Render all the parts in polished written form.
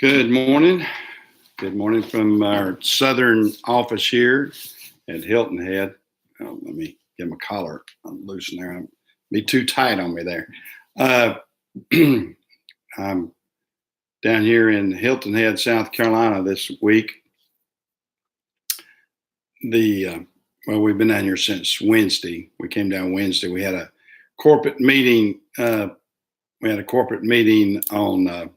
Good morning. Good morning from our southern office here at Hilton Head. Let me get my collar loosen there. Be too tight on me there. Uh, I'm down here in Hilton Head, South Carolina this week. We've been down here since Wednesday. We came down Wednesday. We had a corporate meeting. We had a corporate meeting on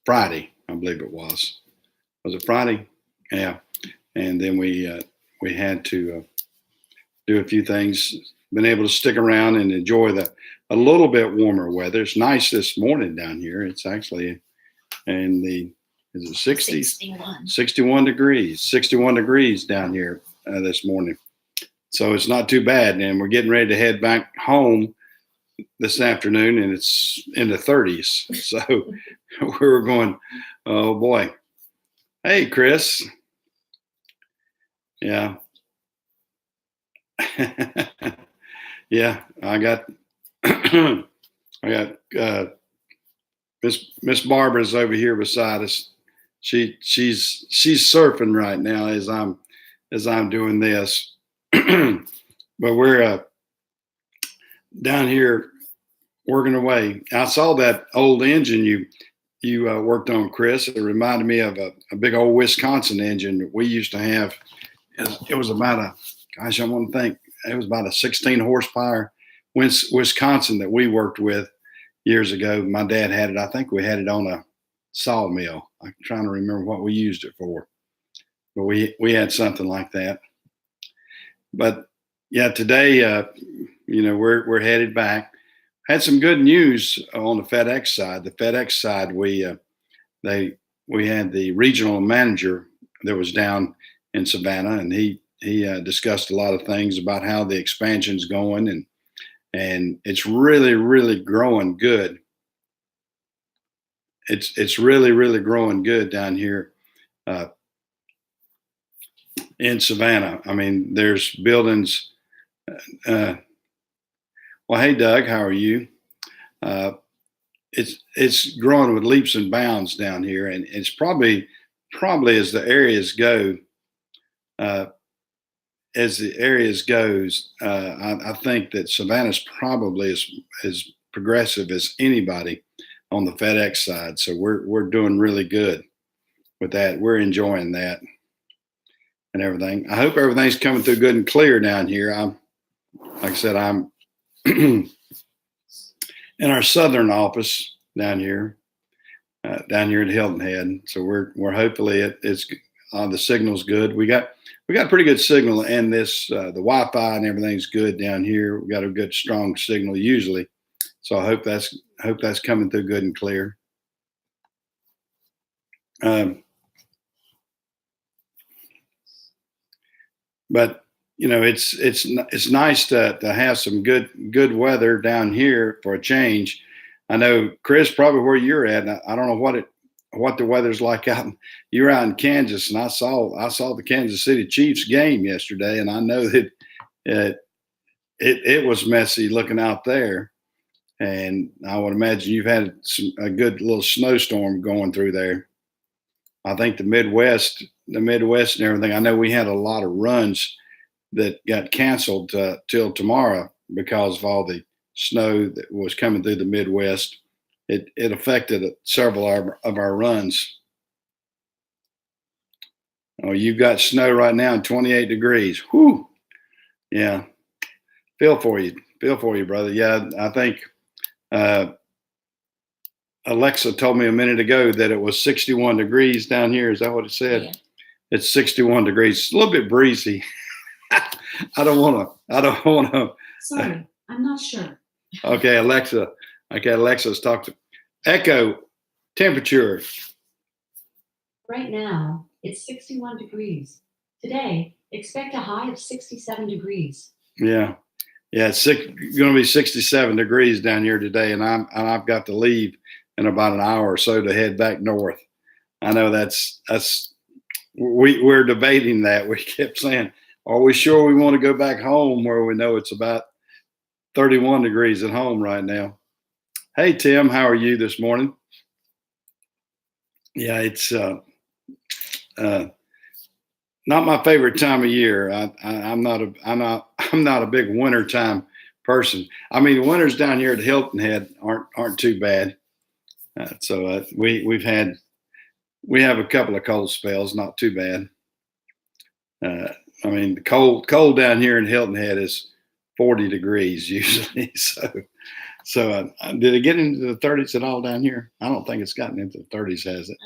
Friday, I believe it was. Was it Friday? Yeah. And then we had to do a few things. Been able to stick around and enjoy a little bit warmer weather. It's nice this morning down here. It's actually in the is it 60s? 61 degrees. 61 degrees down here this morning. So it's not too bad. And we're getting ready to head back home this afternoon, and it's in the 30s. So we were going, oh boy. Hey, Chris. Yeah. Yeah, I got Miss Barbara's over here beside us. She's surfing right now as I'm doing this. But we're down here working away. I saw that old engine you worked on, Chris. It reminded me of a big old Wisconsin engine that we used to have. It was about I want to think, it was about a 16 horsepower Wisconsin that we worked with years ago. My dad had it. I think we had it on a sawmill. I'm trying to remember what we used it for, but we had something like that. But yeah, today, we're headed back. Had some good news on the FedEx side. The FedEx side, we had the regional manager that was down in Savannah, and he discussed a lot of things about how the expansion's going, and it's really, really growing good. It's really, really growing good down here in Savannah. I mean, there's buildings. Well, hey, Doug, how are you? It's growing with leaps and bounds down here, and it's probably as the areas go. As the areas goes, I think that Savannah's probably as progressive as anybody on the FedEx side. So we're doing really good with that. We're enjoying that and everything. I hope everything's coming through good and clear down here. Like I said, I'm in our southern office down here at Hilton Head. So we're hopefully it's the signal's good. We got pretty good signal, and this the Wi-Fi and everything's good down here. We got a good strong signal usually, so I hope that's coming through good and clear. But it's nice to have some good weather down here for a change. I know, Chris, probably where you're at. I don't know what the weather's like out. You're out in Kansas, and I saw the Kansas City Chiefs game yesterday, and I know that it was messy looking out there. And I would imagine you've had a good little snowstorm going through there. I think the Midwest and everything. I know we had a lot of runs that got canceled till tomorrow because of all the snow that was coming through the Midwest. It affected several of our runs. Oh, you've got snow right now in 28 degrees. Whew. Yeah. Feel for you, brother. Yeah, I think Alexa told me a minute ago that it was 61 degrees down here. Is that what it said? Yeah. It's 61 degrees. It's a little bit breezy. I don't want to. Sorry, I'm not sure. Okay, Alexa. Let's talk to Echo temperature. Right now, it's 61 degrees. Today, expect a high of 67 degrees. Yeah, it's going to be 67 degrees down here today, and I've got to leave in about an hour or so to head back north. I know we're debating that. We kept saying, are we sure we want to go back home where we know it's about 31 degrees at home right now? Hey, Tim, how are you this morning? Yeah, it's uh, not my favorite time of year. I'm not a big winter time person. I mean, the winters down here at Hilton Head aren't too bad. We have a couple of cold spells, not too bad. I mean, the cold down here in Hilton Head is 40 degrees usually. Did it get into the 30s at all down here? I don't think it's gotten into the 30s, has it?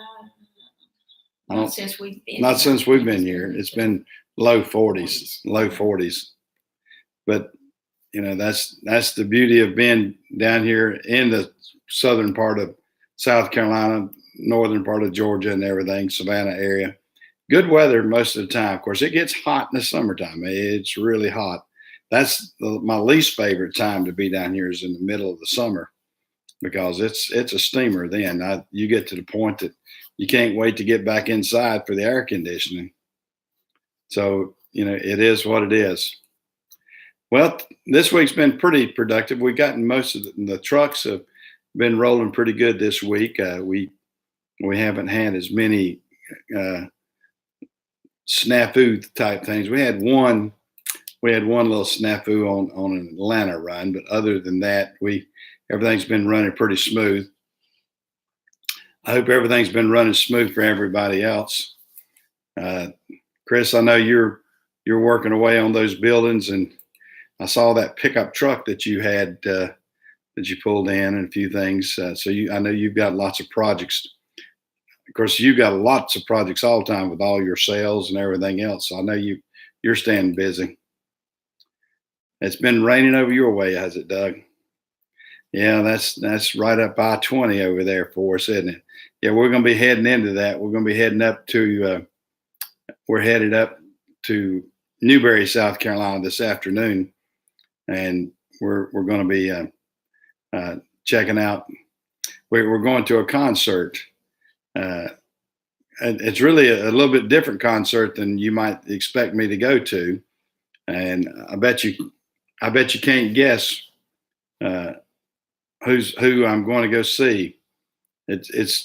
I Not don't. since we've been Not here. since we've been here. It's been low 40s, low 40s. But that's the beauty of being down here in the southern part of South Carolina, northern part of Georgia, and everything, Savannah area. Good weather most of the time. Of course, it gets hot in the summertime. It's really hot. My least favorite time to be down here is in the middle of the summer because it's a steamer then. You get to the point that you can't wait to get back inside for the air conditioning. So, it is what it is. Well, this week's been pretty productive. We've gotten most of the trucks have been rolling pretty good this week. We haven't had as many snafu type things. We had one little snafu on an Atlanta run, but other than that, everything's been running pretty smooth. I hope everything's been running smooth for everybody else. Chris, I know you're working away on those buildings, and I saw that pickup truck that you had that you pulled in and a few things. I know you've got lots of projects. Of course, you've got lots of projects all the time with all your sales and everything else. So I know you're staying busy. It's been raining over your way, has it, Doug? Yeah, that's right up I-20 over there for us, isn't it? Yeah, we're going to be heading into that. We're going to be heading up to. We're headed up to Newberry, South Carolina this afternoon, and we're going to be checking out. We're going to a concert. It's really a little bit different concert than you might expect me to go to, and I bet you can't guess who I'm going to go see. It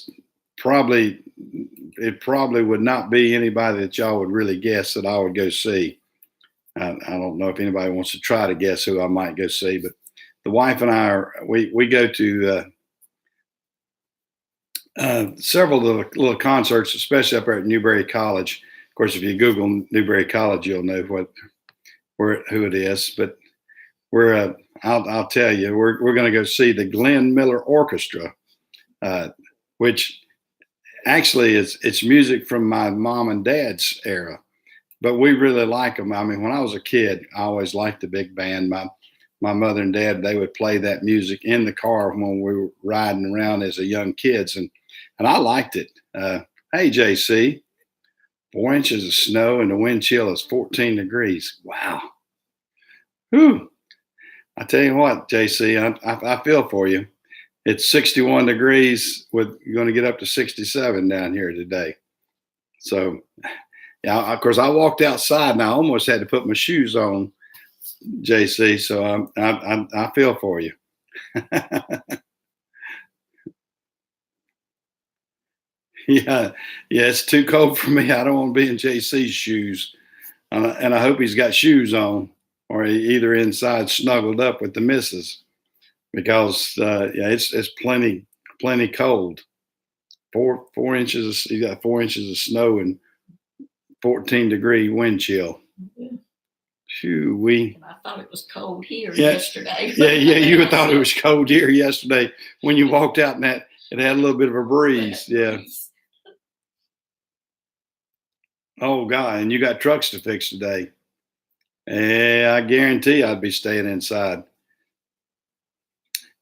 probably would not be anybody that y'all would really guess that I would go see. I don't know if anybody wants to try to guess who I might go see, but the wife and I we go to several little concerts, especially up there at Newberry College. Of course, if you Google Newberry College, you'll know who it is. But I'll tell you, we're going to go see the Glenn Miller Orchestra, which actually it's music from my mom and dad's era, but we really like them. I mean, when I was a kid, I always liked the big band. My mother and dad, they would play that music in the car when we were riding around as a young kids, and I liked it. Hey, JC, 4 inches of snow and the wind chill is 14 degrees. Wow. Whew. I tell you what, JC, I feel for you. It's 61 degrees. We're going to get up to 67 down here today. So, yeah, of course, I walked outside and I almost had to put my shoes on, JC. So I feel for you. Yeah, it's too cold for me. I don't want to be in JC's shoes, and I hope he's got shoes on, or either inside snuggled up with the missus, because it's plenty cold. 4 inches. You got 4 inches of snow and 14-degree wind chill. Shoo wee. I thought it was cold here yesterday. Yeah. You thought it was cold here yesterday when you walked out and it had a little bit of a breeze. Yeah. Oh God, and you got trucks to fix today. Yeah, I guarantee I'd be staying inside.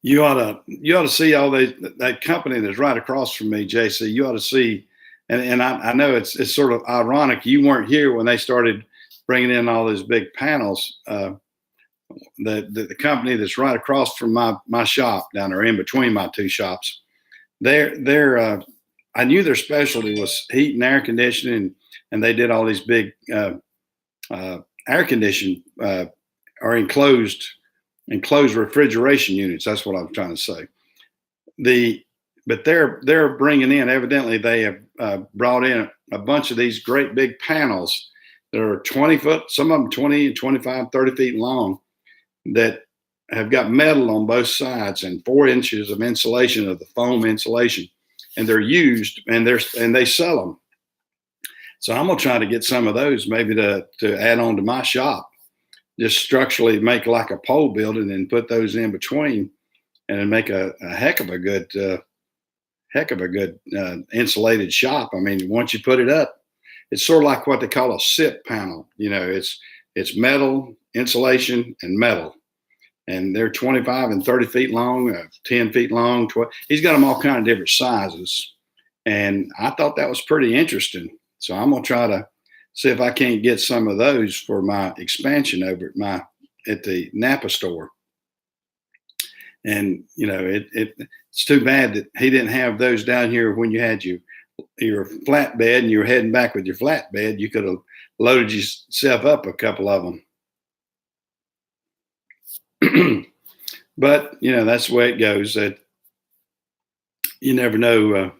You ought to see all that company that's right across from me, JC. You ought to see, and I know it's sort of ironic. You weren't here when they started bringing in all those big panels. The company that's right across from my shop down there, in between my two shops, they're I knew their specialty was heat and air conditioning, and they did all these big air conditioned or enclosed refrigeration units. That's what I'm trying to say. but they're bringing in, evidently they have brought in a bunch of these great big panels that are 20 foot, some of them 20, 25, 30 feet long, that have got metal on both sides and 4 inches of insulation, of the foam insulation, and they're used, and they sell them. So I'm gonna try to get some of those, maybe to add on to my shop, just structurally make like a pole building and put those in between, and then make a heck of a good insulated shop. I mean, once you put it up, it's sort of like what they call a SIP panel. It's metal, insulation, and metal, and they're 25 and 30 feet long, 10 feet long. 12. He's got them all kind of different sizes, and I thought that was pretty interesting. So I'm gonna try to see if I can't get some of those for my expansion over at the Napa store. And it's too bad that he didn't have those down here when you had your flatbed and you were heading back with your flatbed. You could have loaded yourself up a couple of them. But that's the way it goes. That you never know.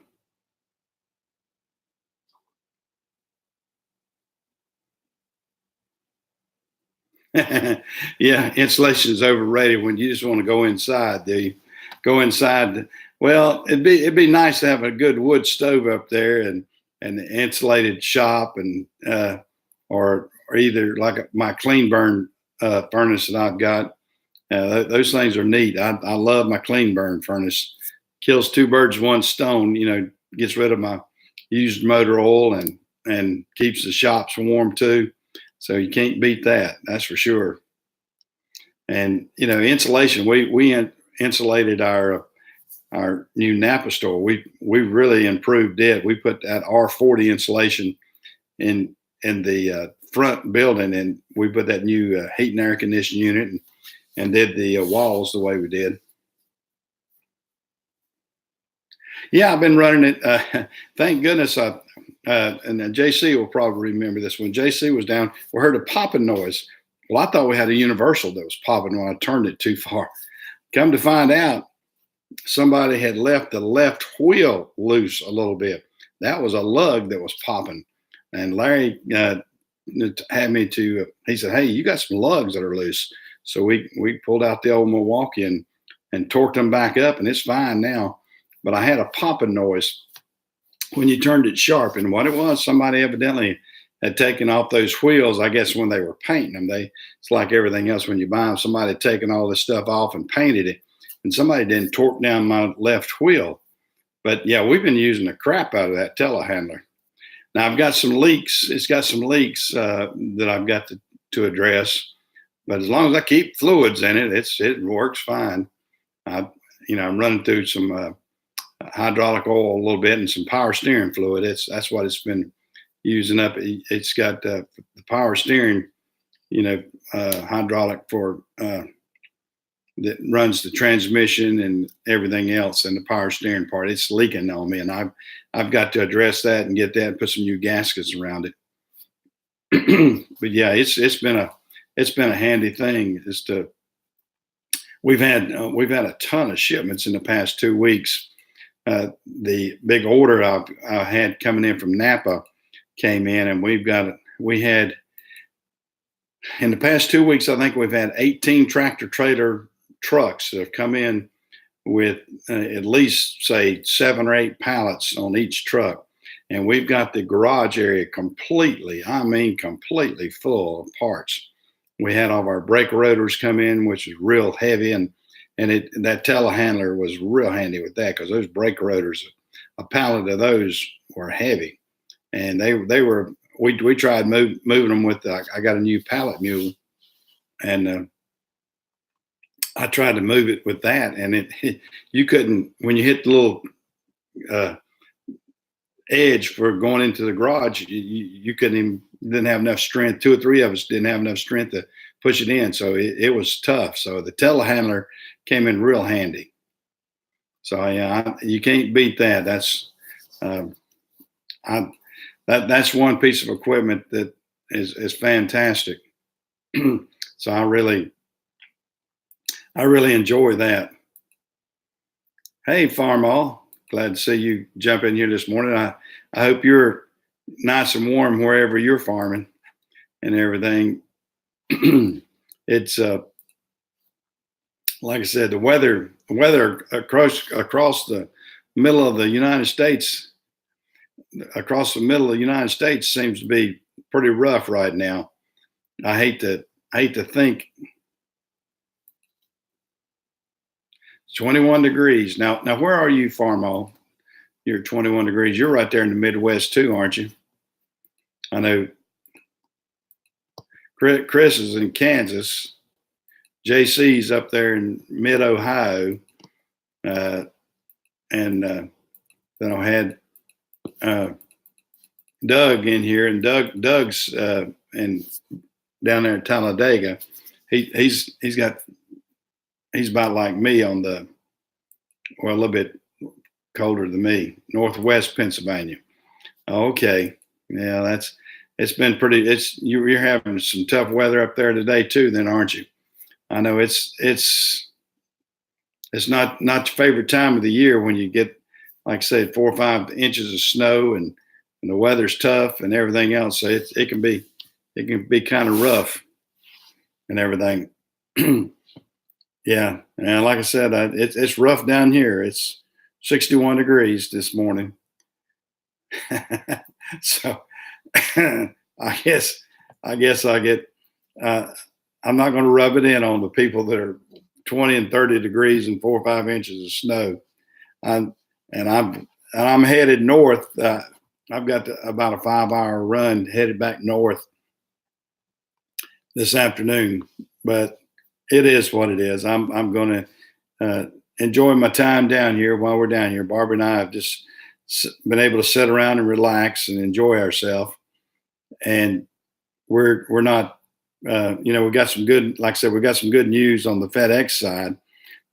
Yeah, insulation is overrated when you just want to go inside. Go inside. Well, it'd be nice to have a good wood stove up there and the insulated shop, and or either like my clean burn furnace that I've got. Those things are neat. I love my clean burn furnace. Kills 2 birds with 1 stone. Gets rid of my used motor oil and keeps the shops warm too. So you can't beat that. That's for sure. And insulation. We insulated our new Napa store. We really improved it. We put that R40 insulation in the front building, and we put that new heat and air conditioning unit and did the walls the way we did. Yeah, I've been running it. Thank goodness. And then JC will probably remember this. When JC was down, we heard a popping noise. Well, I thought we had a universal that was popping when I turned it too far. Come to find out, somebody had left the left wheel loose a little bit. That was a lug that was popping. And Larry had me to, he said, hey, you got some lugs that are loose. So we pulled out the old Milwaukee and torqued them back up, and it's fine now. But I had a popping noise when you turned it sharp. And what it was, somebody evidently had taken off those wheels, I guess, when they were painting them. It's like everything else when you buy them. Somebody had taken all this stuff off and painted it. And somebody didn't torque down my left wheel. But yeah, we've been using the crap out of that telehandler. Now I've got some leaks. It's got some leaks that I've got to address. But as long as I keep fluids in it, it works fine. I'm running through some hydraulic oil a little bit and some power steering fluid. That's what it's been using up. It's got the power steering, hydraulic for that runs the transmission and everything else, and the power steering part. It's leaking on me, and I've got to address that and get that and put some new gaskets around it. But yeah, it's been a handy thing. We've had a ton of shipments in the past 2 weeks. The big order I had coming in from Napa came in, and we had in the past 2 weeks, I think we've had 18 tractor trailer trucks that have come in with at least, say, 7 or 8 pallets on each truck. And we've got the garage area completely full of parts. We had all of our brake rotors come in, which is real heavy, and that telehandler was real handy with that, because those brake rotors, a pallet of those were heavy, and we tried moving them with. I got a new pallet mule, and I tried to move it with that, and you couldn't, when you hit the little edge for going into the garage, you didn't have enough strength. 2 or 3 of us didn't have enough strength to push it in, so it was tough. So the telehandler came in real handy. So yeah, you can't beat that. That's one piece of equipment that is fantastic. So I really enjoy that. Hey, Farmall. Glad to see you jump in here this morning. I hope you're nice and warm wherever you're farming and everything. It's like I said, the weather across the middle of the United States, across the middle of the United States seems to be pretty rough right now. I hate to think it's 21 degrees. Now where are you, Farmall? You're 21 degrees. You're right there in the Midwest too, aren't you? I know Chris is in Kansas. JC's up there in mid Ohio. And then I had Doug in here, and Doug's in down there in Talladega. He's about like me on a little bit colder than me, Northwest Pennsylvania. Okay, yeah, it's been pretty. You're having some tough weather up there today too, then, aren't you? I know it's not your favorite time of the year when you get, like I said, 4 or 5 inches of snow and the weather's tough and everything else. So it can be kind of rough and everything. Yeah, and like I said, it's rough down here. It's 61 degrees this morning. So I guess I get. I'm not going to rub it in on the people that are 20 and 30 degrees and 4 or 5 inches of snow. I'm headed north. I've got about a 5-hour run headed back north this afternoon, but it is what it is. I'm going to enjoy my time down here while we're down here. Barbara and I have just been able to sit around and relax and enjoy ourselves, and we're not. We got some good, like I said, we got some good news on the FedEx side.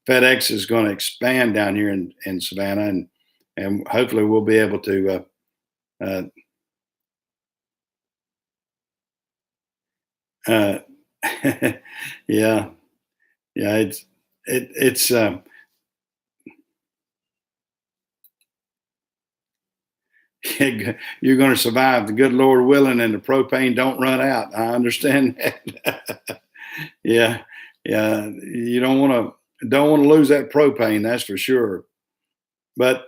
FedEx is going to expand down here in Savannah, and hopefully we'll be able to. Yeah, it's you're going to survive, the good Lord willing, and the propane don't run out. I understand that. Yeah, you don't want to lose that propane, that's for sure. But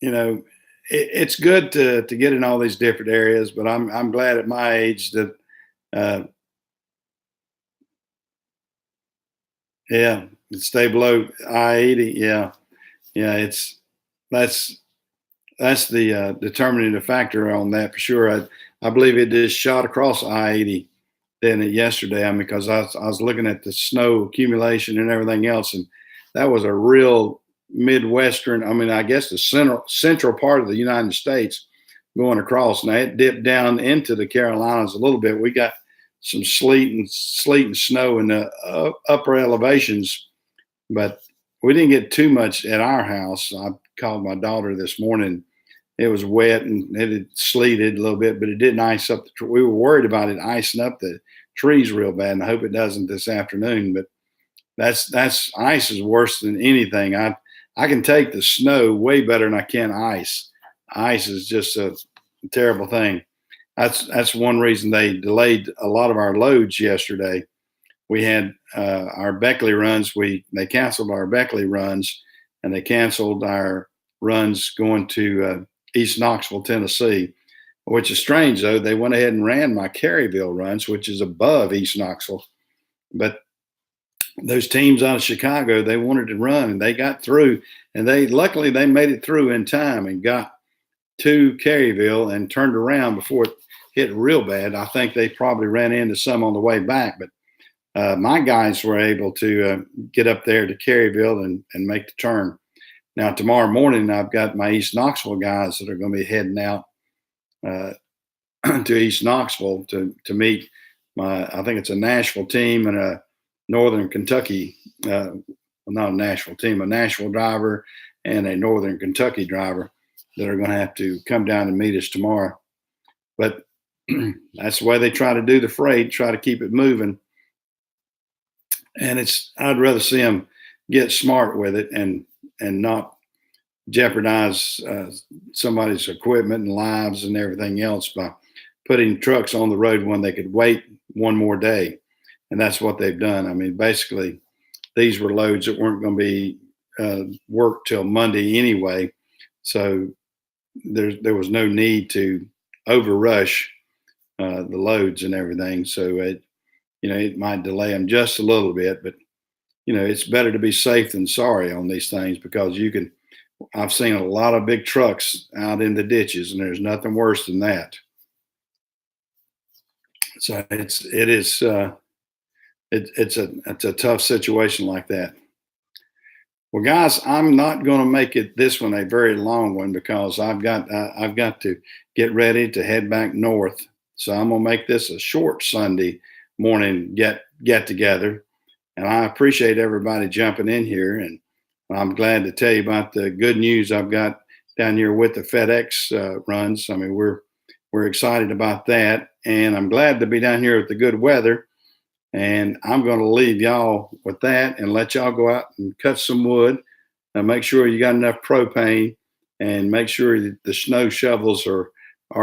it's good to get in all these different areas. But I'm glad at my age that uh, yeah, stay below I-80. Yeah, that's that's the determining factor on that for sure. I believe it just shot across I-80 than it yesterday. I mean, because I was looking at the snow accumulation and everything else, and that was a real Midwestern. I mean, I guess the central part of the United States going across. Now it dipped down into the Carolinas a little bit. We got some sleet and snow in the upper elevations, but we didn't get too much at our house. I called my daughter this morning. It was wet and it had sleeted a little bit, but it didn't ice up the tree. We were worried about it icing up the trees real bad, and I hope it doesn't this afternoon. But that's ice is worse than anything. I can take the snow way better than I can ice. Ice is just a terrible thing. That's one reason they delayed a lot of our loads yesterday. We had our Beckley runs. They canceled our Beckley runs, and they canceled our runs going to East Knoxville, Tennessee, which is strange though. They went ahead and ran my Caryville runs, which is above East Knoxville, but those teams out of Chicago, they wanted to run, and they got through, and luckily they made it through in time and got to Caryville and turned around before it hit real bad. I think they probably ran into some on the way back, but my guys were able to get up there to Caryville and make the turn. Now, tomorrow morning, I've got my East Knoxville guys that are going to be heading out to East Knoxville to meet I think it's a Nashville team and a Northern Kentucky, not a Nashville team, a Nashville driver and a Northern Kentucky driver that are going to have to come down and meet us tomorrow. But that's the way they try to do the freight, try to keep it moving. And I'd rather see them get smart with it and and not jeopardize somebody's equipment and lives and everything else by putting trucks on the road when they could wait one more day. And that's what they've done. I mean, basically, these were loads that weren't going to be worked till Monday anyway. So there was no need to overrush the loads and everything. So it might delay them just a little bit, but it's better to be safe than sorry on these things, because I've seen a lot of big trucks out in the ditches, and there's nothing worse than that. So it's a tough situation like that. Well, guys, I'm not going to make this one a very long one, because I've got to get ready to head back north. So I'm going to make this a short Sunday morning get together. And I appreciate everybody jumping in here, and I'm glad to tell you about the good news I've got down here with the FedEx runs. I mean, we're excited about that, and I'm glad to be down here with the good weather. And I'm going to leave y'all with that and let y'all go out and cut some wood. And make sure you got enough propane, and make sure that the snow shovels are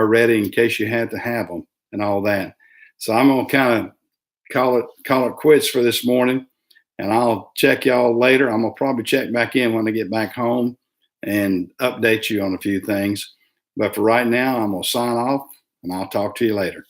ready in case you had to have them and all that. So I'm going to kind of call it quits for this morning, and I'll check y'all later. I'm going to probably check back in when I get back home and update you on a few things. But for right now, I'm going to sign off, and I'll talk to you later.